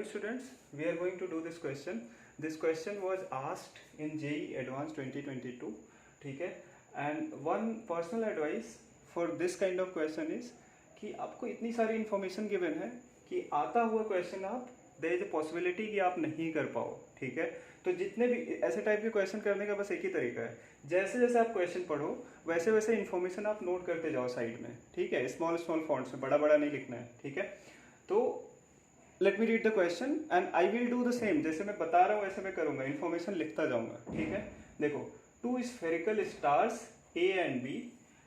Hello students, we are going to do this question. This question was asked in JEE Advanced 2022. ठीक है, and one personal advice for this kind of question is कि आपको इतनी सारी information given है कि आता हुआ question आप there is a possibility कि आप नहीं कर पाओ. ठीक है, तो जितने भी ऐसे टाइप के क्वेश्चन करने का बस एक ही तरीका है, जैसे जैसे आप क्वेश्चन पढ़ो वैसे वैसे इन्फॉर्मेशन आप नोट करते जाओ साइड में. ठीक है, स्मॉल स्मॉल फॉन्ट्स में, बड़ा बड़ा नहीं लिखना है. ठीक है, तो late me read the question and I will do the same. जैसे मैं बता रहा हूँ वैसे मैं करूँगा, इन्फॉर्मेशन लिखता जाऊँगा. ठीक है, देखो, two spherical stars A and B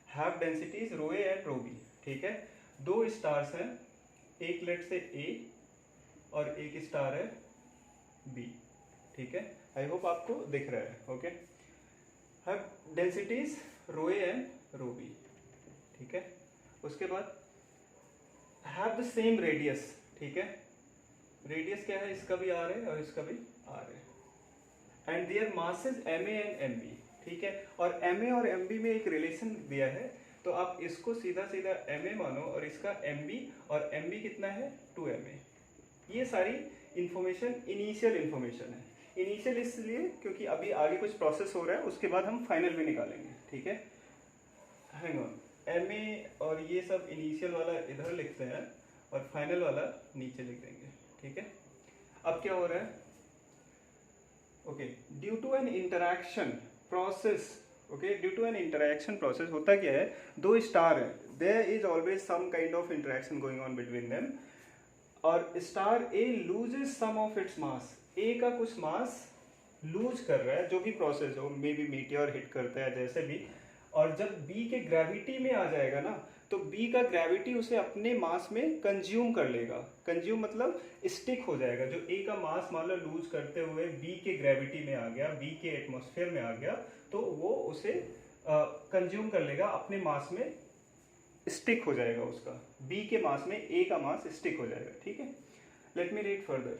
have densities rho A and rho B. ठीक है, दो स्टार्स हैं, एक लेट से ए और एक स्टार है बी. ठीक है, आई होप आपको दिख रहा है. Okay, have densities rho A and rho B. ठीक है, उसके बाद हैव द सेम रेडियस. ठीक है, रेडियस क्या है, इसका भी आर है और इसका भी आर है. And their masses M A and M B. ठीक है, और एम ए और एम बी में एक रिलेशन दिया है, तो आप इसको सीधा सीधा एम ए मानो और इसका एम बी, और एम बी कितना है 2ma. ये सारी इंफॉर्मेशन इनिशियल इंफॉर्मेशन है. इनिशियल इसलिए क्योंकि अभी आगे कुछ प्रोसेस हो रहा है, उसके बाद हम फाइनल भी निकालेंगे. ठीक है, हैंग ऑन. एम ए और ये सब इनिशियल वाला इधर लिखते हैं और फाइनल वाला नीचे लिख देंगे. ठीक है, अब क्या हो रहा है, okay, due to an interaction process. Okay, due to an interaction process होता क्या है, दो स्टार है, there is always some kind of interaction going on between them, और star A loses some of its mass. A का कुछ मास loose कर रहा है, जो भी प्रोसेस हो, मे बी मीटियोर हिट करता है जैसे भी, और जब बी के ग्रेविटी में आ जाएगा ना, तो बी का ग्रेविटी उसे अपने मास में कंज्यूम कर लेगा. कंज्यूम मतलब स्टिक हो जाएगा. जो ए का मास मान लो लूज करते हुए बी के ग्रेविटी में आ गया, बी के एटमॉस्फेयर में आ गया, तो वो उसे कंज्यूम कर लेगा, अपने मास में स्टिक हो जाएगा. उसका बी के मास में ए का मास स्टिक हो जाएगा. ठीक है, let me read further.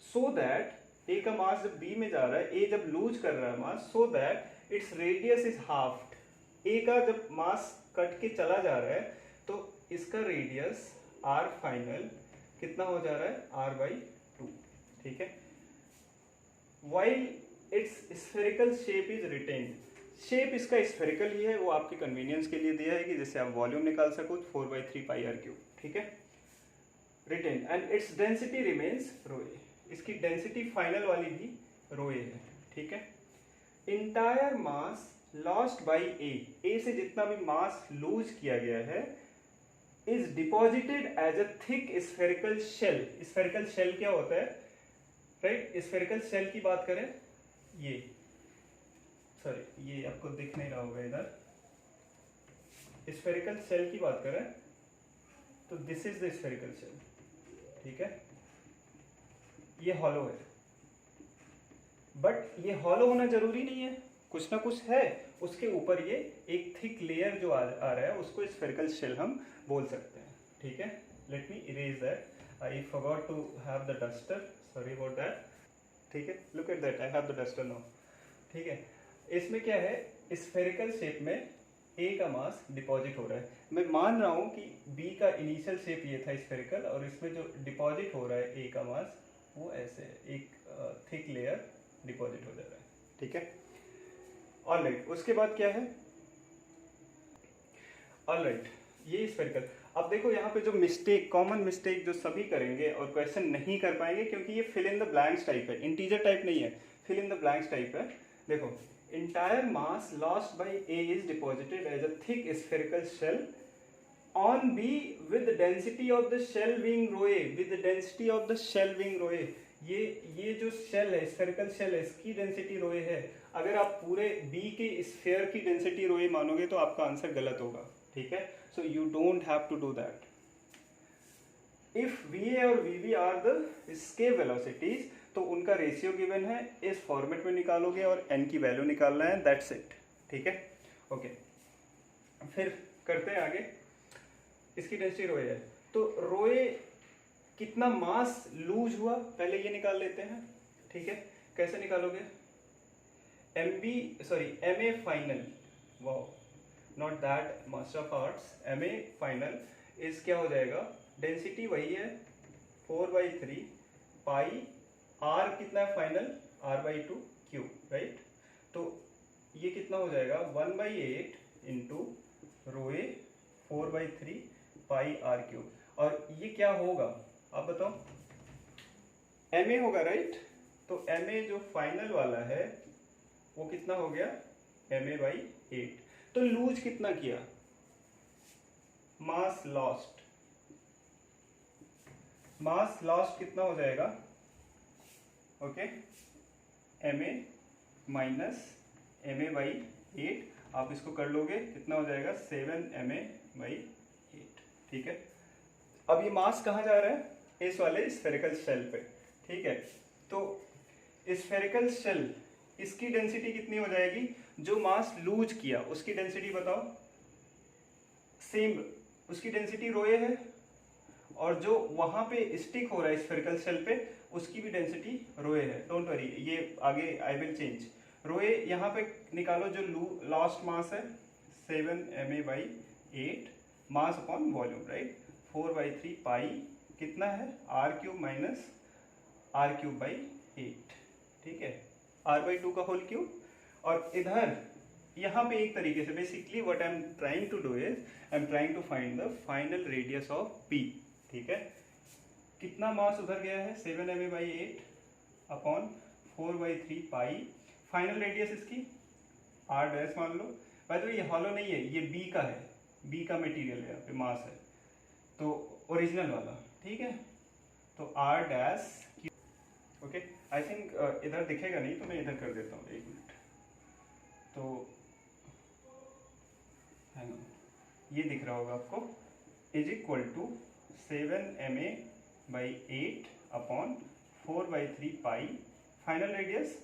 So that A का मास जब बी में जा रहा है, ए जब लूज कर रहा है mass, so that its radius is half. A का जब मास कट के चला जा रहा है, तो इसका रेडियस आर फाइनल कितना हो जा रहा है, आर बाई 2. ठीक है, while it's spherical shape is retained. Shape इसका स्फेरिकल ही है, वो आपके कन्वीनियंस के लिए दिया है कि जिससे आप वॉल्यूम निकाल सको, 4/3 पाई आर क्यूब. ठीक है, retained and its density remains rho A. इसकी डेंसिटी फाइनल वाली भी रो ए है. ठीक है, entire mass lost by A. A से जितना भी मास लूज किया गया है is deposited as a thick spherical shell. Spherical shell क्या होता है, राइट? स्फेरिकल शेल की बात करें, ये सॉरी ये आपको दिख नहीं रहा होगा इधर. स्फेरिकल शेल की बात करें तो this is the spherical shell. ठीक है, ये हॉलो है, बट ये हॉलो होना जरूरी नहीं है, कुछ ना कुछ है उसके ऊपर. ये एक थिक लेयर जो आ रहा है उसको स्फेरिकल शेल हम बोल सकते हैं. ठीक है, let me erase that. I forgot to have the duster, sorry about that. ठीक है, look at that, I have the duster now. ठीक है, इसमें क्या है, स्फेरिकल शेप में ए का मास डिपॉजिट हो रहा है. मैं मान रहा हूं कि बी का इनिशियल शेप ये था स्फेरिकल, और इसमें जो डिपॉजिट हो रहा है ए का मास वो ऐसे एक थिक लेयर डिपॉजिट हो जा रहा है. ठीक है, ऑलराइट. उसके बाद क्या है, ऑलराइट, ये स्फेरिकल. अब देखो यहाँ पे जो मिस्टेक, कॉमन मिस्टेक जो सभी करेंगे और क्वेश्चन नहीं कर पाएंगे, क्योंकि ये fill in the blanks type है, इंटीजर टाइप नहीं है, fill in the blanks type है. देखो, entire mass lost by A is deposited as a thick spherical shell on B with density of the shell being rho A. With density of the shell being rho A. ये जो shell है, spherical shell है, इसकी density rho ए है. अगर आप पूरे B के स्फेयर की डेंसिटी रो ए मानोगे तो आपका आंसर गलत होगा. ठीक है, so you don't have to do that. If v A और v B are the escape velocities, तो उनका रेशियो गिवन है, इस फॉर्मेट में निकालोगे और एन की वैल्यू निकालना है, दैट्स इट. ठीक है, ओके, फिर करते हैं आगे. इसकी डेंसिटी रो ए है, तो रो ए कितना मास लूज हुआ पहले ये निकाल लेते हैं. ठीक है, कैसे निकालोगे, M B sorry M A final, wow, not that master of arts, M A final is क्या हो जाएगा, डेंसिटी वही है 4/3 पाई आर कितना है फाइनल, r/2 क्यू, राइट। तो ये कितना हो जाएगा 1/8 into rho A 4/3 pi R cube. और ये क्या होगा आप बताओ, एम ए होगा, राइट। तो एम ए जो फाइनल वाला है वो कितना हो गया ma/8। तो लूज कितना किया, मास लॉस्ट, मास लॉस्ट कितना हो जाएगा, ओके, ma माइनस ma/8। आप इसको कर लोगे कितना हो जाएगा 7ma/8, ठीक है। अब ये मास कहाँ जा रहा है, इस वाले स्फेरिकल शेल पे, ठीक है। तो स्फेरिकल शेल, इसकी डेंसिटी कितनी हो जाएगी, जो मास लूज किया उसकी डेंसिटी बताओ, सेम उसकी डेंसिटी रोए है, और जो वहां पे स्टिक हो रहा है स्फेरिकल शेल पे उसकी भी डेंसिटी रोए है। डोंट वरी, ये आगे आई विल चेंज। रोए यहाँ पे निकालो, जो लास्ट मास है 7ma/8 mass upon volume, right. 4/3 पाई कितना है r³ माइनस r³/8, ठीक है, r/2 का होल क्यूब। और इधर यहाँ पे एक तरीके से basically what I am trying to do is I am trying to find the final radius of P, ठीक है। कितना मास उधर गया है 7ma/8 upon 4/3 pi, final radius इसकी r' मान लो। बाय द वे ये हॉलो नहीं है, ये B का है, B का मटेरियल है, यहाँ पे मास है, तो ओरिजिनल वाला, ठीक है। तो r', ओके। आई थिंक इधर दिखेगा नहीं तो मैं इधर कर देता हूँ, एक मिनट। तो ये दिख रहा होगा आपको, is equal to 7ma/8 upon 4/3 pi, final radius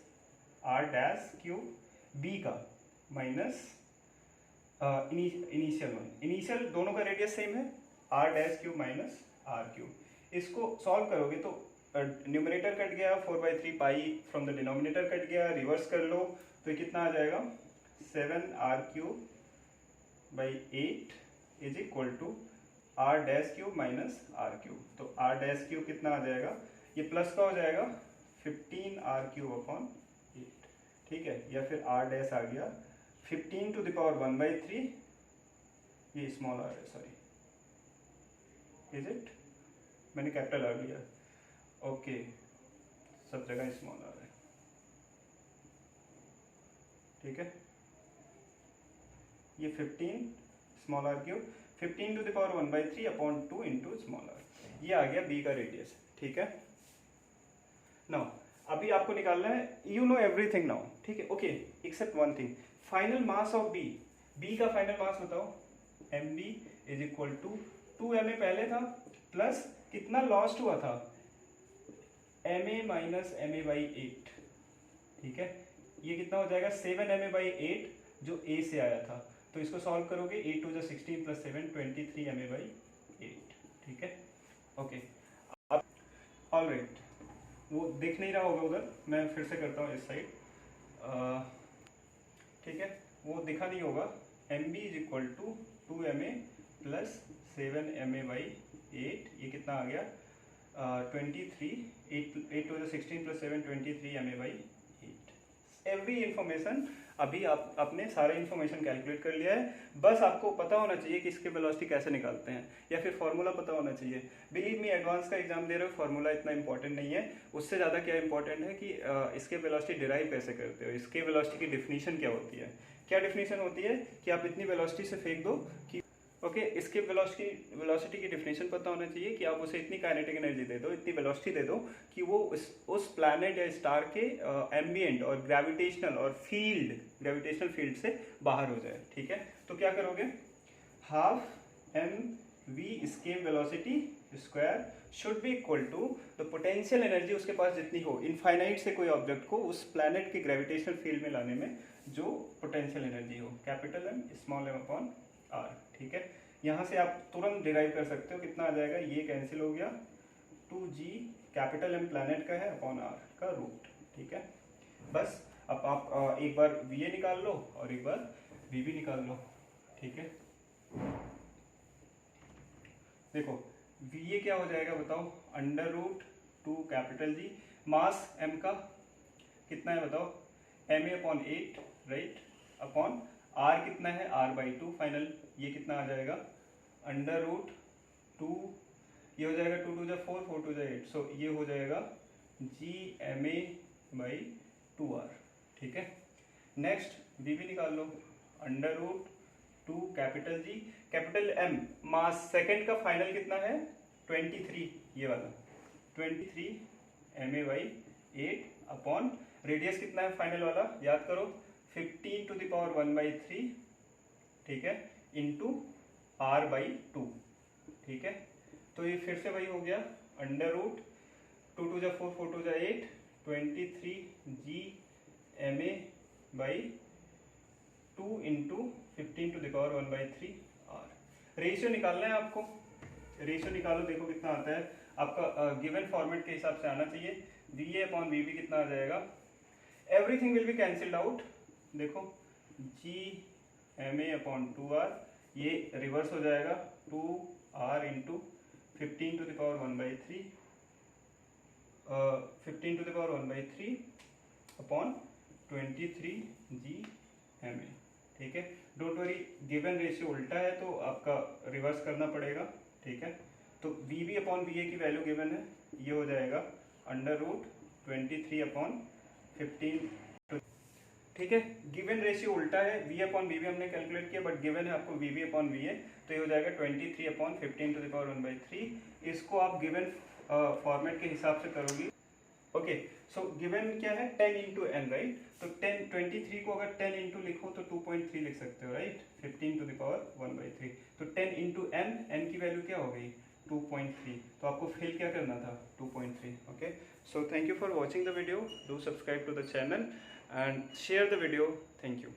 r' B का माइनस इनिशियल वन, इनिशियल दोनों का रेडियस सेम है, r' माइनस r³। इसको सॉल्व करोगे तो न्यूमरेटर कट गया, 4/3 pi from the denominator cut गया, रिवर्स कर लो तो ये कितना आ जाएगा 7r³/8 is equal to r' minus r³। तो r' कितना आ जाएगा, ये प्लस का हो जाएगा 15r³/8, ठीक है, या फिर r' आ गया 15 टू द पावर 1/3, ये स्मॉल r है, सॉरी, इज इट, मैंने कैपिटल r लिया, ओके, सब जगह स्मॉल r है, ठीक है। ये 15 small r³, 15 to the power 1/3 upon 2 into small r, ये आ गया B का रेडियस, ठीक है। नाउ अभी आपको निकालना है, यू नो एवरीथिंग नाउ, ठीक है, okay, except one thing, final mass of B, B का फाइनल मास बताओ, mb is equal to 2ma पहले था प्लस कितना लॉस्ट हुआ था ma माइनस ma/8, ठीक है। ये कितना हो जाएगा 7ma/8 जो A से आया था, तो इसको सॉल्व करोगे 8 टू 16 प्लस 7 23ma/8, ठीक है, ओके। अब ऑलराइट, वो दिख नहीं रहा होगा उधर, मैं फिर से करता हूँ इस साइड, ठीक है, वो दिखा नहीं होगा। mb is equal to 2ma plus 7ma/8, ये कितना आ गया 23, 8 to 16 plus 7 23ma/8। Every information अभी आपने सारा इन्फॉर्मेशन कैलकुलेट कर लिया है, बस आपको पता होना चाहिए कि इसके वेलोसिटी कैसे निकालते हैं, या फिर फार्मूला पता होना चाहिए। बिलीव मी, एडवांस का एग्जाम दे रहे हो, फार्मूला इतना इंपॉर्टेंट नहीं है, उससे ज़्यादा क्या इंपॉर्टेंट है कि इसके वेलोसिटी डिराइव कैसे करते हो, इसके वेलोसिटी की डिफिनीशन क्या होती है। क्या डिफिनीशन होती है कि आप इतनी वेलोसिटी से फेंक दो कि ओके, इसके वेलोसिटी की डिफिनेशन पता होना चाहिए कि आप उसे इतनी काइनेटिक एनर्जी दे दो, इतनी वेलोसिटी दे दो कि वो उस प्लैनेट या स्टार के एम्बिएंट और ग्रेविटेशनल फील्ड से बाहर हो जाए, ठीक है। तो क्या करोगे, half mv escape velocity square should be equal to the potential energy उसके पास जितनी हो, इनफाइनाइट से कोई ऑब्जेक्ट को उस प्लैनेट के ग्रेविटेशनल फील्ड में लाने में जो पोटेंशियल एनर्जी हो, capital M small m upon r, ठीक है। यहाँ से आप तुरंत डिराइव कर सकते हो, कितना आ जाएगा, ये कैंसिल हो गया, 2g कैपिटल M प्लैनेट का है अपॉन r का रूट, ठीक है। बस अब आप एक बार va निकाल लो और एक बार vb निकाल लो, ठीक है। देखो वी ए क्या हो जाएगा बताओ, under root 2 capital G, mass M का कितना है बताओ, M A upon 8 right, upon R कितना है, आर बाई 2 फाइनल, ये कितना आ जाएगा, अंडर रूट 2, ये हो जाएगा 2 2 4 4 2 8, सो ये हो जाएगा G M A by 2 R. ठीक है, नेक्स्ट वी भी निकाल लो, under root 2 capital G capital M, mass second का फाइनल कितना है 23, ये वाला 23 M A by 8 upon radius कितना है फाइनल वाला, याद करो 15 टू द पावर 1/3, ठीक है, इंटू आर बाई 2। ठीक है, तो ये फिर से वही हो गया, under root 2 2 4 4 2 8, 23 G M A by 2 into 15 to the power 1/3 R. Ratio निकालना है आपको, रेशियो निकालो, देखो कितना आता है आपका, गिवन फॉर्मेट के हिसाब से आना चाहिए, v A upon we B कितना आ जाएगा, everything will be cancelled out, देखो G M A upon 2 R, ये रिवर्स हो जाएगा 2 R into 15 to the power 1/3, 15 to the power 1/3 upon 23 G M A. ठीक है, डोंट वरी, गिवन रेशियो उल्टा है तो आपका रिवर्स करना पड़ेगा। ठीक है, तो V B upon V A की वैल्यू गिवन है, ये हो जाएगा अंडर रूट 23 अपॉन 15। ठीक है, गिवन रेशियो उल्टा है, वी अपॉन वी बी हमने कैलकुलेट किया, बट गिवन है आपको V B upon V A, तो ये हो जाएगा 23 अपॉन 15 टू द पावर 1/3। इसको आप गिवन फॉर्मेट के हिसाब से करोगी। ओके, सो गिवन क्या है 10 इंटू एन राइट, तो 23 को अगर 10 इंटू लिखो तो 2.3 लिख सकते हो राइट, 15 टू द पावर 1/3, तो 10 इंटू एन, एन की वैल्यू क्या हो गई 2.3, तो आपको फिल क्या करना था 2.3। Okay, so thank you for watching the video, do subscribe to the channel and share the video, thank you।